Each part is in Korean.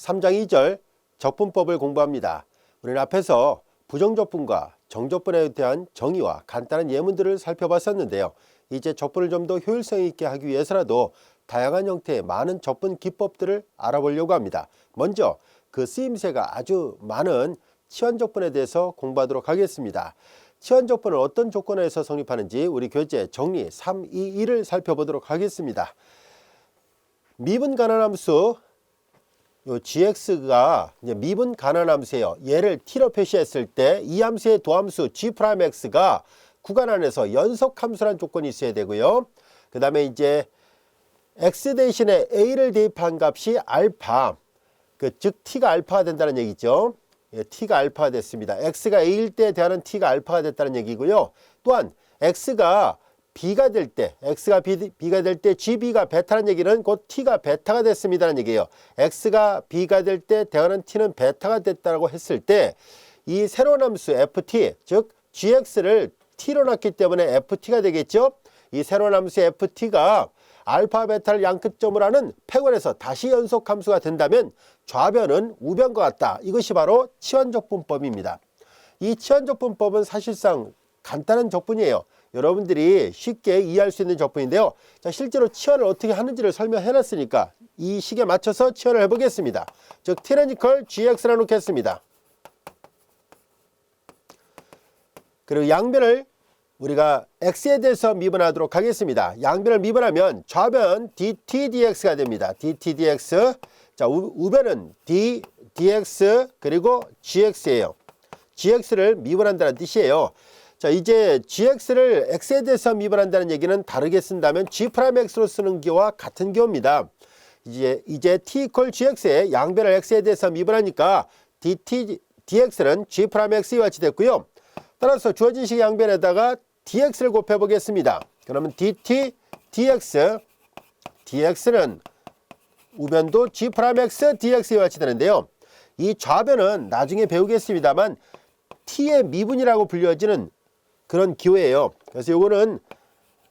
3장 2절 적분법을 공부합니다. 우리는 앞에서 부정적분과 정적분에 대한 정의와 간단한 예문들을 살펴봤었는데요. 이제 적분을 좀 더 효율성 있게 하기 위해서라도 다양한 형태의 많은 적분 기법들을 알아보려고 합니다. 먼저 그 쓰임새가 아주 많은 치환적분에 대해서 공부하도록 하겠습니다. 치환적분은 어떤 조건에서 성립하는지 우리 교재 정리 321을 살펴보도록 하겠습니다. 미분 가난함수 요 gx가 이제 미분 가난함수예요. 얘를 t로 표시했을 때 이 함수의 도함수 g'x가 구간 안에서 연속함수란 조건이 있어야 되고요. 그 다음에 이제 x 대신에 a를 대입한 값이 알파, 즉 t가 알파가 된다는 얘기죠. 예, t가 알파가 됐습니다. x가 a일 때 대하는 t가 알파가 됐다는 얘기고요. 또한 x가 b가 될 때, b가 될 때 gb가 베타라는 얘기는 곧 t가 베타가 됐습니다는 얘기예요. x가 b가 될 때 대하는 t는 베타가 됐다고 했을 때 이 새로운 함수 ft, 즉 gx를 t로 놨기 때문에 ft가 되겠죠. 이 새로운 함수 ft가 알파 베타를 양끝점으로 하는 폐괄에서 다시 연속함수가 된다면 좌변은 우변과 같다. 이것이 바로 치환적분법입니다. 이 치환적분법은 사실상 간단한 적분이에요. 여러분들이 쉽게 이해할 수 있는 적분인데요. 자, 실제로 치환을 어떻게 하는지를 설명해 놨으니까 이 식에 맞춰서 치환을 해보겠습니다. 즉 티라니컬 gx라 놓겠습니다. 그리고 양변을 우리가 x에 대해서 미분하도록 하겠습니다. 양변을 미분하면 좌변 dt dx가 됩니다. dt dx. 자, 우변은 d dx 그리고 gx예요. gx를 미분한다는 뜻이에요. 자, 이제 gx를 x에 대해서 미분한다는 얘기는 다르게 쓴다면 g'x로 쓰는 경우와 같은 경우입니다. 이제 t equal gx에 양변을 x에 대해서 미분하니까 dt dx는 g'x와 같이 됐고요. 따라서 주어진 식의 양변에다가 dx를 곱해 보겠습니다. 그러면 dt dx, dx는 우변도 g'x dx와 같이 되는데요. 이 좌변은 나중에 배우겠습니다만 t의 미분이라고 불려지는 그런 기호예요. 그래서 이거는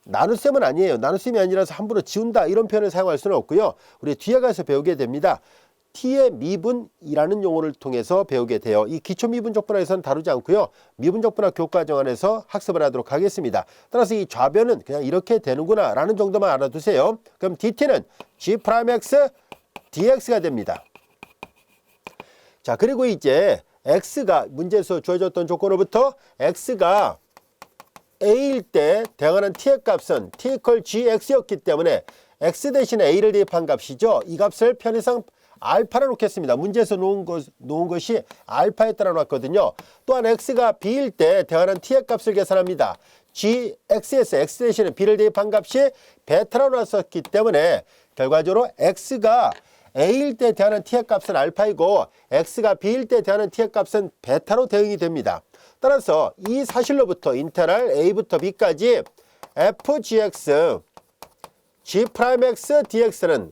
나눗셈은 아니에요. 나눗셈이 아니라서 함부로 지운다 이런 표현을 사용할 수는 없고요. 우리 뒤에 가서 배우게 됩니다. t의 미분이라는 용어를 통해서 배우게 돼요. 이 기초미분적분학에서는 다루지 않고요. 미분적분학 교과정 안에서 학습을 하도록 하겠습니다. 따라서 이 좌변은 그냥 이렇게 되는구나 라는 정도만 알아두세요. 그럼 dt는 g'x dx가 됩니다. 자, 그리고 이제 x가 문제에서 주어졌던 조건으로부터 x가 a일 때 대응하는 t의 값은 t equal gx였기 때문에 x 대신에 a를 대입한 값이죠. 이 값을 편의상 알파로 놓겠습니다. 문제에서 놓은 것이 알파에 따라 놨거든요. 또한 x가 b일 때 대응하는 t의 값을 계산합니다. gx에서 x 대신에 b를 대입한 값이 베타로 놨었기 때문에 결과적으로 x가 a일 때 대하는 t의 값은 알파이고 x가 b일 때 대하는 t의 값은 베타로 대응이 됩니다. 따라서 이 사실로부터 인테그랄 a부터 b까지 fgx g'x dx는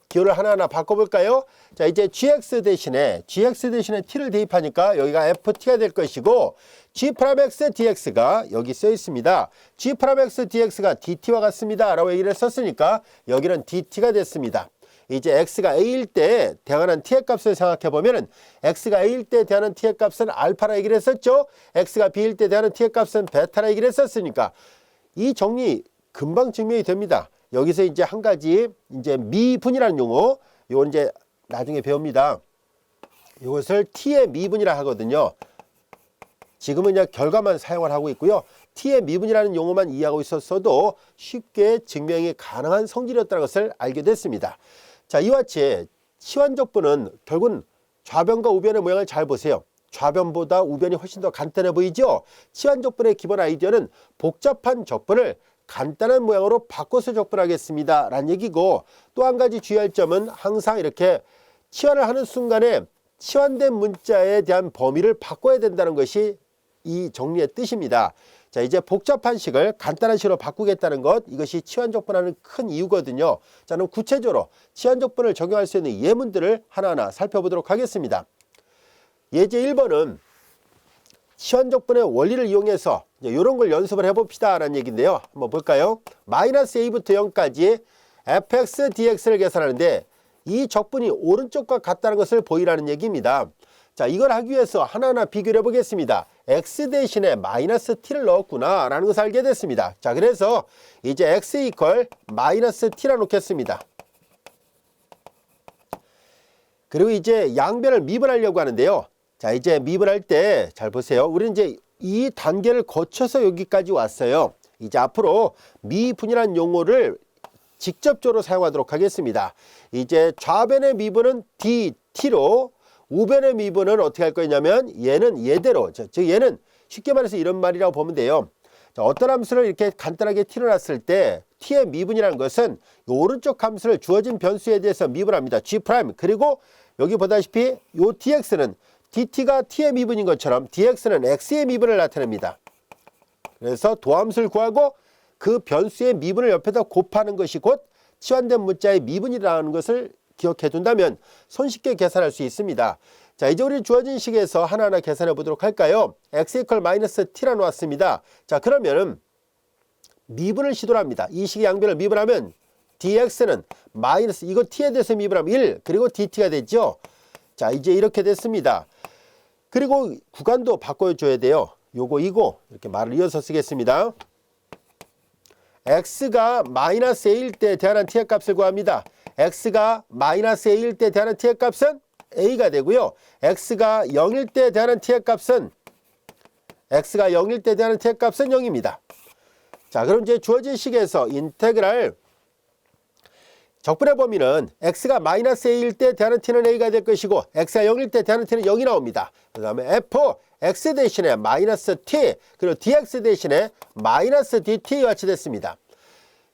기호를 하나하나 바꿔볼까요? 자, 이제 gx 대신에 t를 대입하니까 여기가 ft가 될 것이고 g'x dx가 여기 써 있습니다. g'x dx가 dt와 같습니다 라고 얘기를 썼으니까 여기는 dt가 됐습니다. 이제 x가 a일 때 대항하는 t의 값을 생각해 보면은 x가 a일 때 대하는 t의 값은 알파라 얘기를 했었죠. x가 b일 때 대하는 t의 값은 베타라 얘기를 했었으니까 이 정리 금방 증명이 됩니다. 여기서 이제 한 가지 이제 미분이라는 용어, 요건 이제 나중에 배웁니다. 이것을 t의 미분이라 하거든요. 지금은 그냥 결과만 사용을 하고 있고요. t의 미분이라는 용어만 이해하고 있었어도 쉽게 증명이 가능한 성질이었다는 것을 알게 됐습니다. 자, 이와 같이 치환적분은 결국은 좌변과 우변의 모양을 잘 보세요. 좌변보다 우변이 훨씬 더 간단해 보이죠? 치환적분의 기본 아이디어는 복잡한 적분을 간단한 모양으로 바꿔서 적분하겠습니다 라는 얘기고, 또 한 가지 주의할 점은 항상 이렇게 치환을 하는 순간에 치환된 문자에 대한 범위를 바꿔야 된다는 것이 이 정리의 뜻입니다. 자, 이제 복잡한 식을 간단한 식으로 바꾸겠다는 것, 이것이 치환적분하는 큰 이유거든요. 자, 그럼 구체적으로 치환적분을 적용할 수 있는 예문들을 하나하나 살펴보도록 하겠습니다. 예제 1번은 치환적분의 원리를 이용해서 이런 걸 연습을 해봅시다 라는 얘기인데요. 한번 볼까요? 마이너스 a부터 0까지 fx dx를 계산하는데 이 적분이 오른쪽과 같다는 것을 보이라는 얘기입니다. 자, 이걸 하기 위해서 하나하나 비교를 해보겠습니다. x 대신에 마이너스 t를 넣었구나 라는 것을 알게 됐습니다. 자, 그래서 이제 x 이퀄 마이너스 t라 놓겠습니다. 그리고 이제 양변을 미분하려고 하는데요. 자, 이제 미분할 때 잘 보세요. 우리는 이제 이 단계를 거쳐서 여기까지 왔어요. 이제 앞으로 미분이라는 용어를 직접적으로 사용하도록 하겠습니다. 이제 좌변의 미분은 dt로 우변의 미분은 어떻게 할 거냐면 얘는 얘대로, 즉 얘는 쉽게 말해서 이런 말이라고 보면 돼요. 자, 어떤 함수를 이렇게 간단하게 t로 놨을 때 t의 미분이라는 것은 이 오른쪽 함수를 주어진 변수에 대해서 미분합니다. g'. 그리고 여기 보다시피 이 dx는 dt가 t의 미분인 것처럼 dx는 x의 미분을 나타냅니다. 그래서 도함수를 구하고 그 변수의 미분을 옆에다 곱하는 것이 곧 치환된 문자의 미분이라는 것을 기억해 둔다면 손쉽게 계산할 수 있습니다. 자, 이제 우리 주어진 식에서 하나하나 계산해 보도록 할까요? x 이퀄 마이너스 t라 놓았습니다. 자, 그러면은 미분을 시도를 합니다. 이 식의 양변을 미분하면 dx는 마이너스, 이거 t에 대해서 미분하면 1, 그리고 dt가 되죠. 자, 이제 이렇게 됐습니다. 그리고 구간도 바꿔줘야 돼요. 요거 이거 이렇게 말을 이어서 쓰겠습니다. x가 마이너스 a일 때 대한한 t의 값을 구합니다. x가 마이너스 a일 때 대한한 t의 값은 a가 되고요. x가 0일 때 대한한 t의 값은 x가 0일 때 대한한 t의 값은 0입니다. 자, 그럼 이제 주어진 식에서 인테그랄 적분의 범위는 x가 마이너스 a일 때 대한한 t는 a가 될 것이고 x가 0일 때 대한한 t는 0이 나옵니다. 그 다음에 f x 대신에 마이너스 t 그리고 dx 대신에 마이너스 dt 같이 됐습니다.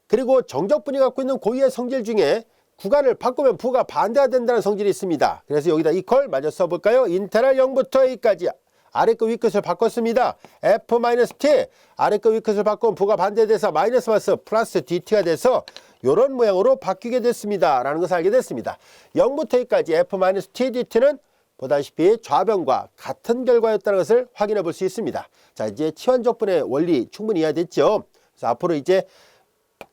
그리고 정적분이 갖고 있는 고유의 성질 중에 구간을 바꾸면 부가 반대가 된다는 성질이 있습니다. 그래서 여기다 이퀄 마저 써볼까요? 인테그랄 0부터 a까지 아래끝 위끝을 바꿨습니다. f-t 아래끝 위끝을 바꾸면 부가 반대돼서 마이너스 플러스 dt가 돼서 이런 모양으로 바뀌게 됐습니다. 라는 것을 알게 됐습니다. 0부터 a까지 f-t dt는 보다시피 좌변과 같은 결과였다는 것을 확인해 볼 수 있습니다. 자, 이제 치환적분의 원리 충분히 이해됐죠? 그래서 앞으로 이제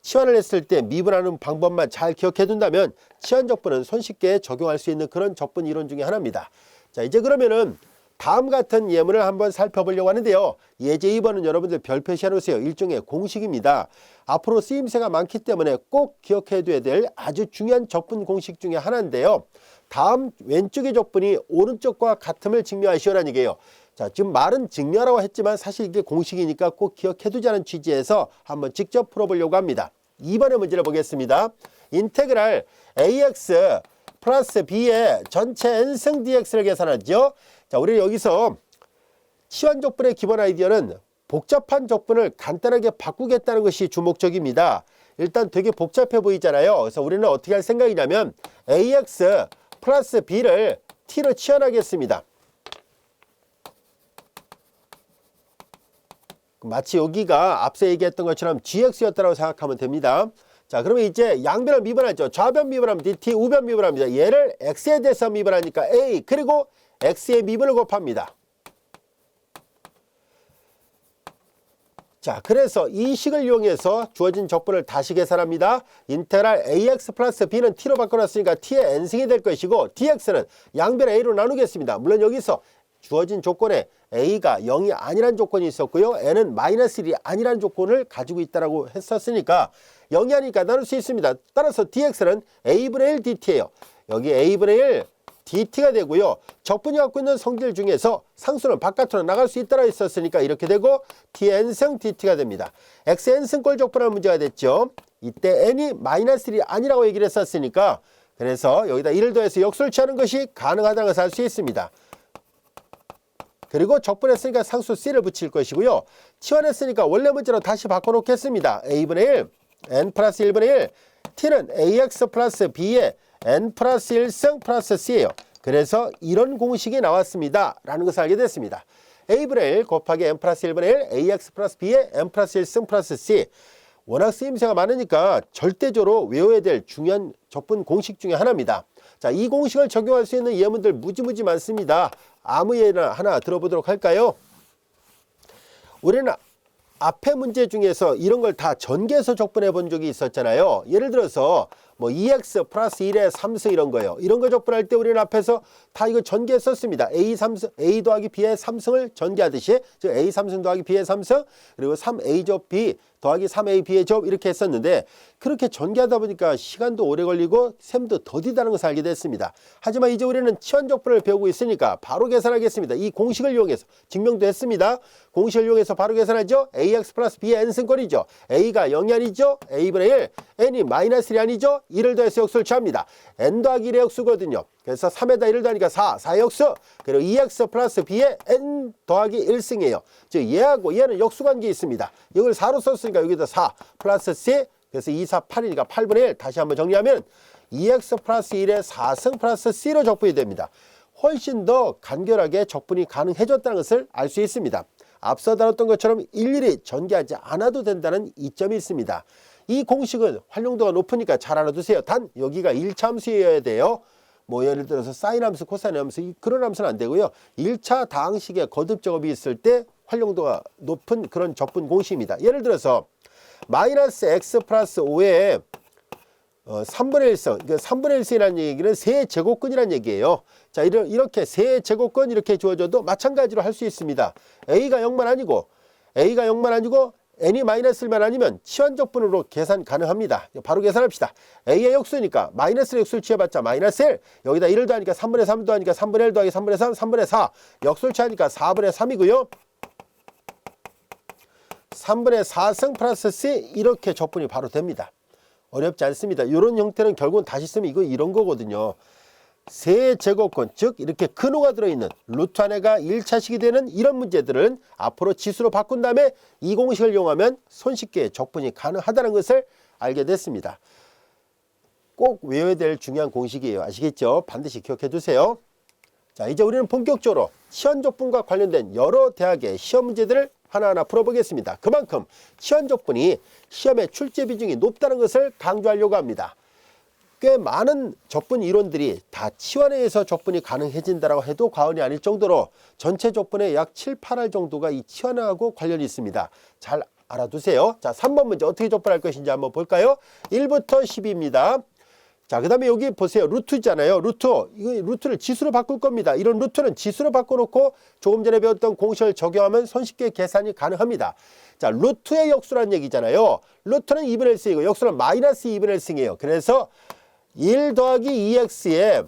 치환을 했을 때 미분하는 방법만 잘 기억해 둔다면 치환적분은 손쉽게 적용할 수 있는 그런 적분 이론 중에 하나입니다. 자, 이제 그러면은 다음 같은 예문을 한번 살펴보려고 하는데요. 예제 2번은 여러분들 별 표시해 놓으세요. 일종의 공식입니다. 앞으로 쓰임새가 많기 때문에 꼭 기억해 둬야 될 아주 중요한 적분 공식 중에 하나인데요. 다음 왼쪽의 적분이 오른쪽과 같음을 증명하시오라는 얘기예요. 자, 지금 말은 증명하라고 했지만 사실 이게 공식이니까 꼭 기억해 두자는 취지에서 한번 직접 풀어보려고 합니다. 2번의 문제를 보겠습니다. 인테그랄 ax 플러스 b의 전체 n승 dx를 계산하죠. 자, 우리 여기서 치환적분의 기본 아이디어는 복잡한 적분을 간단하게 바꾸겠다는 것이 주목적입니다. 일단 되게 복잡해 보이잖아요. 그래서 우리는 어떻게 할 생각이냐면 ax 플러스 b를 t로 치환하겠습니다. 마치 여기가 앞서 얘기했던 것처럼 gx였다고 생각하면 됩니다. 자, 그러면 이제 양변을 미분하죠. 좌변 미분하면 dt, 우변 미분합니다. 얘를 x에 대해서 미분하니까 a, 그리고 x의 미분을 곱합니다. 자, 그래서 이 식을 이용해서 주어진 적분을 다시 계산합니다. 인테그랄 ax 플러스 b는 t로 바꿔놨으니까 t의 n승이 될 것이고 dx는 양변 a로 나누겠습니다. 물론 여기서 주어진 조건에 a가 0이 아니란 조건이 있었고요. n은 마이너스 1이 아니란 조건을 가지고 있다고 했었으니까 0이 아니니까 나눌 수 있습니다. 따라서 dx는 a분의 1 dt예요. 여기 a분의 1 dt가 되고요. 적분이 갖고 있는 성질 중에서 상수는 바깥으로 나갈 수 있다고 했었으니까 이렇게 되고 tn승 dt가 됩니다. xn승꼴 적분하는 문제가 됐죠. 이때 n이 마이너스 1이 아니라고 얘기를 했었으니까 그래서 여기다 1을 더해서 역수를 취하는 것이 가능하다는 것을 알 수 있습니다. 그리고 적분했으니까 상수 c를 붙일 것이고요. 치환했으니까 원래 문자로 다시 바꿔놓겠습니다. a분의 1, n 플러스 1분의 1, t는 ax 플러스 b의 n 플러스 1승 플러스 c예요. 그래서 이런 공식이 나왔습니다. 라는 것을 알게 됐습니다. a분의 1 곱하기 n 플러스 1분의 1, ax 플러스 b의 n 플러스 1승 플러스 c. 워낙 쓰임새가 많으니까 절대적으로 외워야 될 중요한 적분 공식 중에 하나입니다. 자, 이 공식을 적용할 수 있는 예문들 무지무지 많습니다. 아무 예나 하나 들어보도록 할까요? 우리는 앞에 문제 중에서 이런 걸 다 전개해서 적분해 본 적이 있었잖아요. 예를 들어서 뭐 2x 플러스 1의 3승 이런 거요. 이런 거 적분할 때 우리는 앞에서 다 이거 전개했었습니다. A 더하기 B의 3승을 전개하듯이, 즉 A 3승 더하기 B의 3승, 그리고 3A 조 B 더하기 3A B의 조 이렇게 했었는데, 그렇게 전개하다 보니까 시간도 오래 걸리고 셈도 더디다는 것을 알게 됐습니다. 하지만 이제 우리는 치환적분을 배우고 있으니까 바로 계산하겠습니다. 이 공식을 이용해서 증명도 했습니다. 공식을 이용해서 바로 계산하죠. AX 플러스 B의 n승꼴이죠. A가 0이 아니죠. A분의 1, n이 마이너스 1이 아니죠. 1을 더해서 역수를 취합니다. n 더하기 1의 역수거든요. 그래서 3에다 1을 더하니까 4의 역수. 그리고 2x 플러스 b의 n 더하기 1승이에요. 즉 얘하고 얘는 역수관계에 있습니다. 이걸 4로 썼으니까 여기다 4 플러스 c, 그래서 2, 4, 8이니까 8분의 1. 다시 한번 정리하면 2x 플러스 1의 4승 플러스 c로 적분이 됩니다. 훨씬 더 간결하게 적분이 가능해졌다는 것을 알 수 있습니다. 앞서 다뤘던 것처럼 일일이 전개하지 않아도 된다는 이점이 있습니다. 이 공식은 활용도가 높으니까 잘 알아두세요. 단 여기가 1차 함수여야 돼요. 뭐 예를 들어서 사인 함수, 코사인 함수, 그런 함수는 안 되고요. 1차 다항식에 거듭 작업이 있을 때 활용도가 높은 그런 적분 공식입니다. 예를 들어서 마이너스 x 플러스 5에 3분의 1승, 그러니까 3분의 1승이라는 얘기는 세제곱근이라는 얘기예요. 자, 이렇게 세제곱근 이렇게 주어져도 마찬가지로 할 수 있습니다. A가 0만 아니고 n이 마이너스 1만 아니면 치환적분으로 계산 가능합니다. 바로 계산합시다. A의 역수니까 마이너스 역수를 취해봤자 마이너스 1, 여기다 1을 더하니까 3분의 3 더하니까 3분의 1 더하기 3분의 3, 3분의 4, 역수를 취하니까 4분의 3이고요. 3분의 4승 플러스 C, 이렇게 적분이 바로 됩니다. 어렵지 않습니다. 이런 형태는 결국은 다시 쓰면 이거 이런 거거든요. 세제곱근, 즉 이렇게 근호가 들어있는 루트 안에가 1차식이 되는 이런 문제들은 앞으로 지수로 바꾼 다음에 이 공식을 이용하면 손쉽게 적분이 가능하다는 것을 알게 됐습니다. 꼭 외워야 될 중요한 공식이에요. 아시겠죠? 반드시 기억해 두세요. 자, 이제 우리는 본격적으로 치환적분과 관련된 여러 대학의 시험 문제들을 하나하나 풀어보겠습니다. 그만큼 치환적분이 시험의 출제 비중이 높다는 것을 강조하려고 합니다. 꽤 많은 적분 이론들이 다 치환에 의해서 적분이 가능해진다고 해도 과언이 아닐 정도로 전체 적분의 약 7, 8할 정도가 이 치환하고 관련이 있습니다. 잘 알아두세요. 자, 3번 문제 어떻게 적분할 것인지 한번 볼까요? 1부터 10입니다. 자, 그 다음에 여기 보세요. 루트잖아요. 이거 루트를 지수로 바꿀 겁니다. 이런 루트는 지수로 바꿔놓고 조금 전에 배웠던 공식을 적용하면 손쉽게 계산이 가능합니다. 자, 루트의 역수라는 얘기잖아요. 루트는 2분의 1승이고 역수는 마이너스 2분의 1승이에요. 그래서 1 더하기 2x에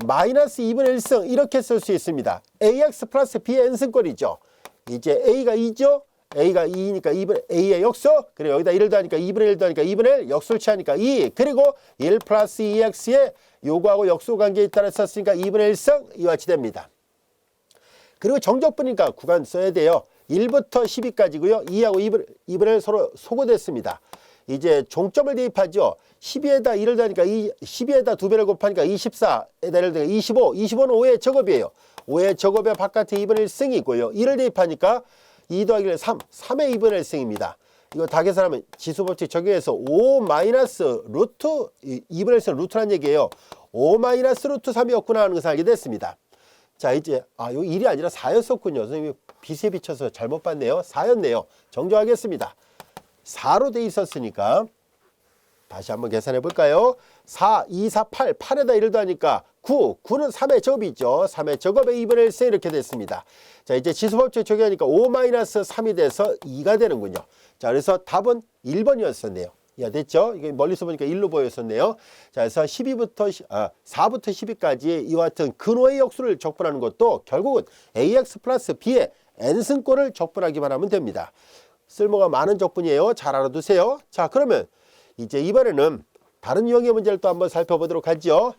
마이너스 2분의 1승 이렇게 쓸 수 있습니다. ax 플러스 b의 n승꼴이죠. 이제 a가 2죠. a가 2니까 2분의 a의 역수, 그리고 여기다 1을 더하니까 2분의 1 더하니까 2분의 1, 역수를 취하니까 2, 그리고 1 플러스 2x에 요거하고 역수 관계에 따라 썼으니까 2분의 1승, 이와 같이 됩니다. 그리고 정적분이니까 구간 써야 돼요. 1부터 10까지고요. 2하고 2분의 1 서로 소거됐습니다. 이제 종점을 대입하죠. 12에다 1을 더하니까 12에다 2배를 곱하니까 24에다 1을 더하니까 25, 25는 5의 제곱이에요. 5의 제곱의 바깥에 2분의 1승이 있고요. 1을 대입하니까 2 더하기 1, 3, 3의 2분의 1승입니다. 이거 다 계산하면 지수법칙 적용해서 5 마이너스 루트 2분의 1승 루트란 얘기예요. 5 마이너스 루트 3이었구나 하는 것을 알게 됐습니다. 자, 이제 여기 1이 아니라 4였었군요. 선생님이 빛에 비춰서 잘못 봤네요. 4였네요. 정정하겠습니다. 4로 돼 있었으니까 다시 한번 계산해 볼까요? 4, 2, 4, 8, 8에다 1을 더하니까 9, 9는 3의 제곱이 있죠. 3의 제곱에 2분의 1승 이렇게 됐습니다. 자, 이제 지수법칙 적용하니까 5 마이너스 3이 돼서 2가 되는군요. 자, 그래서 답은 1번이었었네요. 이해됐죠? 이게 멀리서 보니까 1로 보였었네요. 자, 그래서 4부터 12까지 이와 같은 근호의 역수를 적분하는 것도 결국은 ax 플러스 b의 n승꼴을 적분하기만 하면 됩니다. 쓸모가 많은 적분이에요. 잘 알아두세요. 자, 그러면 이제 이번에는 다른 유형의 문제를 또 한번 살펴보도록 하죠.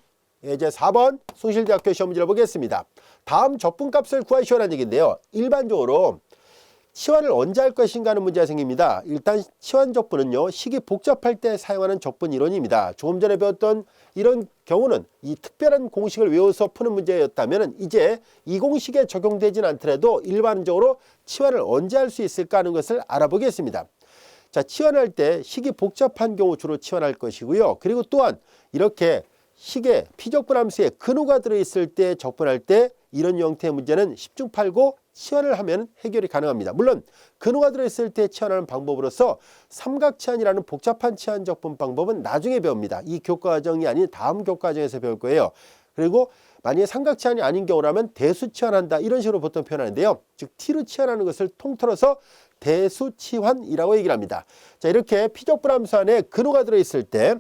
이제 4번 숭실대학교 시험 문제를 보겠습니다. 다음 적분값을 구하시오라는 얘기인데요. 일반적으로 치환을 언제 할 것인가 하는 문제가 생깁니다. 일단 치환 적분은요, 식이 복잡할 때 사용하는 적분 이론입니다. 조금 전에 배웠던 이런 경우는 이 특별한 공식을 외워서 푸는 문제였다면 이제 이 공식에 적용되진 않더라도 일반적으로 치환을 언제 할 수 있을까 하는 것을 알아보겠습니다. 자, 치환할 때 식이 복잡한 경우 주로 치환할 것이고요. 그리고 또한 이렇게 식에 피적분 함수에 근호가 들어있을 때 적분할 때 이런 형태의 문제는 10중 8구 치환을 하면 해결이 가능합니다. 물론 근호가 들어있을 때 치환하는 방법으로서 삼각치환이라는 복잡한 치환 적분 방법은 나중에 배웁니다. 이 교과과정이 아닌 다음 교과과정에서 배울 거예요. 그리고 만약에 삼각치환이 아닌 경우라면 대수치환한다 이런 식으로 보통 표현하는데요. 즉 T로 치환하는 것을 통틀어서 대수치환이라고 얘기를 합니다. 자, 이렇게 피적분함수 안에 근호가 들어있을 때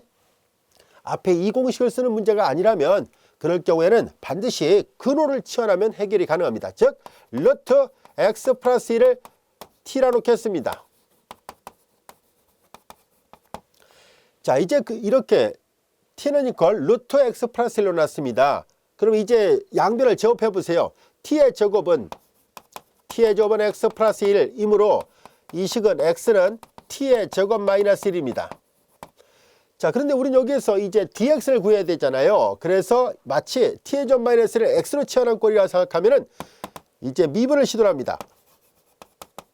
앞에 이 공식을 쓰는 문제가 아니라면 그럴 경우에는 반드시 근호를 치환하면 해결이 가능합니다. 즉 루트 x 플러스 1을 t라 놓겠습니다. 자, 이제 이렇게 t는 이퀄 루트 x 플러스 1로 놨습니다. 그럼 이제 양변을 제곱해 보세요. t의 제곱은 x 플러스 1이므로 이 식은 x는 t의 제곱 마이너스 1입니다. 자, 그런데 우리는 여기에서 이제 dx를 구해야 되잖아요. 그래서 마치 t의 제곱 마이너스를 x로 치환한 꼴이라고 생각하면은 이제 미분을 시도합니다.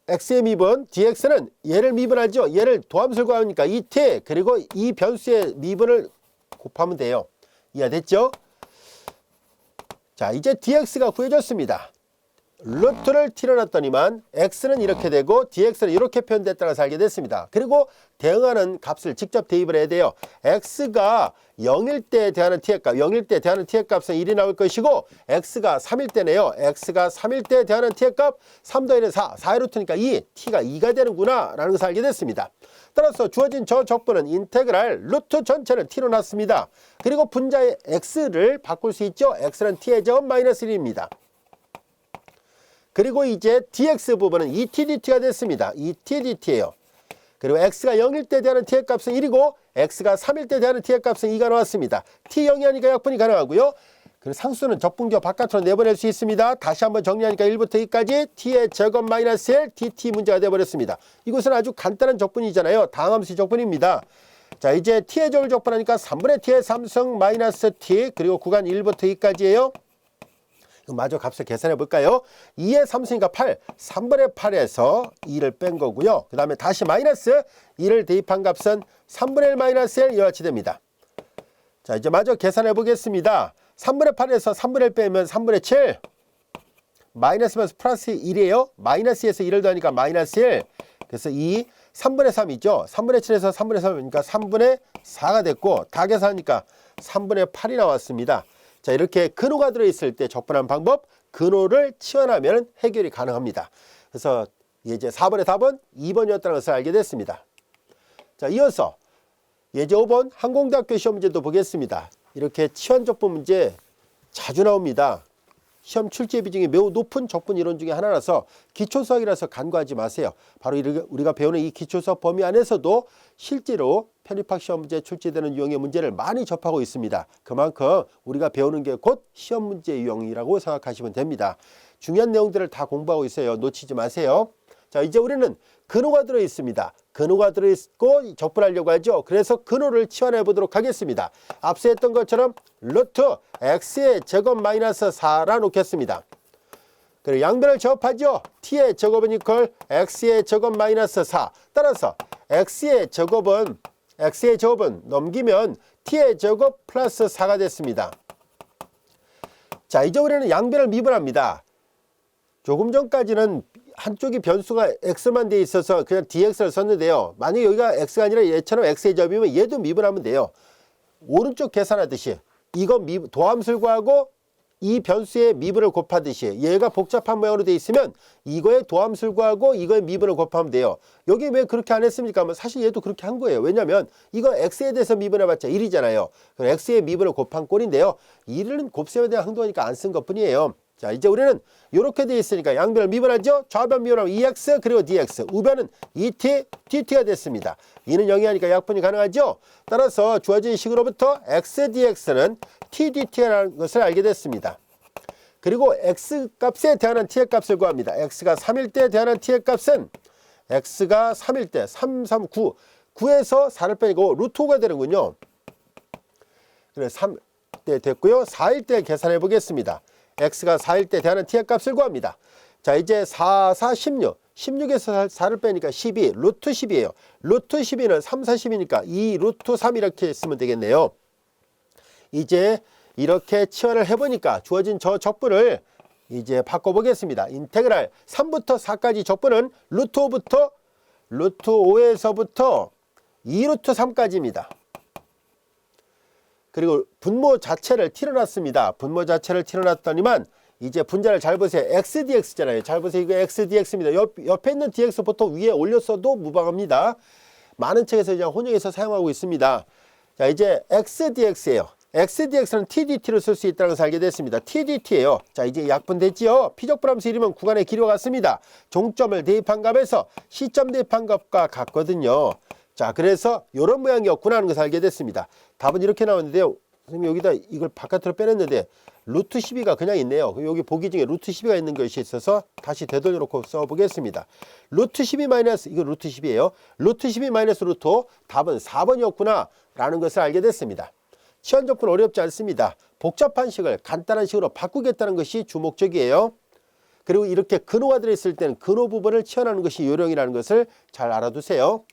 x의 미분, dx는 얘를 미분하죠. 얘를 도함수를 구하니까 이 t 그리고 이 변수의 미분을 곱하면 돼요. 이해됐죠? 자, 이제 dx가 구해졌습니다. 루트를 t로 놨더니만 x는 이렇게 되고 dx는 이렇게 표현됐다고 알게 됐습니다. 그리고 대응하는 값을 직접 대입을 해야 돼요. x가 0일 때 대하는 t의 값, 0일 때 대하는 t의 값은 1이 나올 것이고 x가 3일 때네요. x가 3일 때 대하는 t의 값 3 더하기 4, 4의 루트니까 2, t가 2가 되는구나 라는 것을 알게 됐습니다. 따라서 주어진 저 적분은 인테그랄 루트 전체를 t로 놨습니다. 그리고 분자의 x를 바꿀 수 있죠. x는 t의 제곱 마이너스 1입니다. 그리고 이제 dx 부분은 2t dt가 됐습니다. 2t dt예요. 그리고 x가 0일 때 대하는 t의 값은 1이고 x가 3일 때 대하는 t의 값은 2가 나왔습니다. t 0이 하니까 약분이 가능하고요. 그리고 상수는 적분교 바깥으로 내보낼 수 있습니다. 다시 한번 정리하니까 1부터 2까지 t의 제곱 마이너스 1 dt 문제가 되어버렸습니다. 이것은 아주 간단한 적분이잖아요. 다항함수 적분입니다. 자, 이제 t의 제곱을 적분하니까 3분의 t의 3승 마이너스 t 그리고 구간 1부터 2까지예요. 마저 값을 계산해 볼까요? 2의 3승이니까 8, 3분의 8에서 2를 뺀 거고요. 그 다음에 다시 마이너스 2를 대입한 값은 3분의 1 마이너스 1 이와 같이 됩니다. 자, 이제 마저 계산해 보겠습니다. 3분의 8에서 3분의 1 빼면 3분의 7 마이너스면서 플러스 1이에요. 마이너스에서 1을 더하니까 마이너스 1 그래서 2, 3분의 3이죠. 3분의 7에서 3분의 3이니까 3분의 4가 됐고 다 계산하니까 3분의 8이 나왔습니다. 자, 이렇게 근호가 들어있을 때 적분하는 방법, 근호를 치환하면 해결이 가능합니다. 그래서 예제 4번의 답은 2번이었다는 것을 알게 됐습니다. 자, 이어서 예제 5번 항공대학교 시험 문제도 보겠습니다. 이렇게 치환 적분 문제 자주 나옵니다. 시험 출제 비중이 매우 높은 적분 이론 중에 하나라서 기초수학이라서 간과하지 마세요. 바로 우리가 배우는 이 기초수학 범위 안에서도 실제로 편입학 시험 문제 출제되는 유형의 문제를 많이 접하고 있습니다. 그만큼 우리가 배우는 게 곧 시험 문제 유형이라고 생각하시면 됩니다. 중요한 내용들을 다 공부하고 있어요. 놓치지 마세요. 자, 이제 우리는 근호가 들어있습니다. 근호가 들어있고 적분하려고 하죠. 그래서 근호를 치환해 보도록 하겠습니다. 앞서 했던 것처럼 루트 x의 제곱 마이너스 4라 놓겠습니다. 그리고 양변을 제곱하죠. t의 제곱은 이퀄 x의 제곱 마이너스 4. 따라서 x의 제곱은 넘기면 t의 제곱 플러스 4가 됐습니다. 자, 이제 우리는 양변을 미분합니다. 조금 전까지는 한쪽이 변수가 x만 돼 있어서 그냥 dx를 썼는데요. 만약에 여기가 x가 아니라 얘처럼 x의 제곱이면 얘도 미분하면 돼요. 오른쪽 계산하듯이 이거 도함수를 구하고 이 변수의 미분을 곱하듯이 얘가 복잡한 모양으로 돼 있으면 이거의 도함수를 구하고 이거의 미분을 곱하면 돼요. 여기 왜 그렇게 안 했습니까? 하면 사실 얘도 그렇게 한 거예요. 왜냐하면 이거 x에 대해서 미분해봤자 1이잖아요. 그럼 x의 미분을 곱한 꼴인데요. 1은 곱셈에 대한 항도니까 안 쓴 것뿐이에요. 자, 이제 우리는 이렇게 되어 있으니까 양변을 미분하죠. 좌변 미분하면 2x 그리고 dx, 우변은 2t dt가 됐습니다. 2는 0이 하니까 약분이 가능하죠. 따라서 주어진 식으로부터 x dx는 t dt라는 것을 알게 됐습니다. 그리고 x 값에 대하는 t의 값을 구합니다. x가 3일 때 대하는 t의 값은 x가 3일 때 3, 3, 9, 9에서 4를 빼고 루트 5가 되는군요. 그래서 3때 됐고요. 4일 때 계산해 보겠습니다. x가 4일 때 대하는 t의 값을 구합니다. 자, 이제 4, 4, 16. 16에서 4를 빼니까 12, 루트 10이에요. 루트 12는 3, 4, 10이니까 2 루트 3 이렇게 쓰면 되겠네요. 이제 이렇게 치환을 해보니까 주어진 저 적분을 이제 바꿔보겠습니다. 인테그랄 3부터 4까지 적분은 루트 5에서부터 2루트 3까지입니다. 그리고 분모 자체를 틀어놨습니다. 분모 자체를 틀어놨더니만 이제 분자를 잘 보세요. xdx잖아요. 잘 보세요. 이거 xdx입니다. 옆에 있는 dx 보통 위에 올렸어도 무방합니다. 많은 책에서 그냥 혼용해서 사용하고 있습니다. 자, 이제 xdx예요. xdx는 tdt를 쓸 수 있다는 것을 알게 됐습니다. tdt예요. 자, 이제 약분됐지요. 피적분함수 이름은 구간의 길이와 같습니다. 종점을 대입한 값에서 시점 대입한 값과 같거든요. 자, 그래서 이런 모양이었구나 하는 것을 알게 됐습니다. 답은 이렇게 나오는데요. 선생님 여기다 이걸 바깥으로 빼냈는데 루트 12가 그냥 있네요. 여기 보기 중에 루트 12가 있는 것이 있어서 다시 되돌려 놓고 써보겠습니다. 루트 12 마이너스, 이거 루트 10이에요. 루트 12 마이너스 루트 5, 답은 4번이었구나 라는 것을 알게 됐습니다. 치환 적분 어렵지 않습니다. 복잡한 식을 간단한 식으로 바꾸겠다는 것이 주목적이에요. 그리고 이렇게 근호가 들어있을 때는 근호 부분을 치환하는 것이 요령이라는 것을 잘 알아두세요.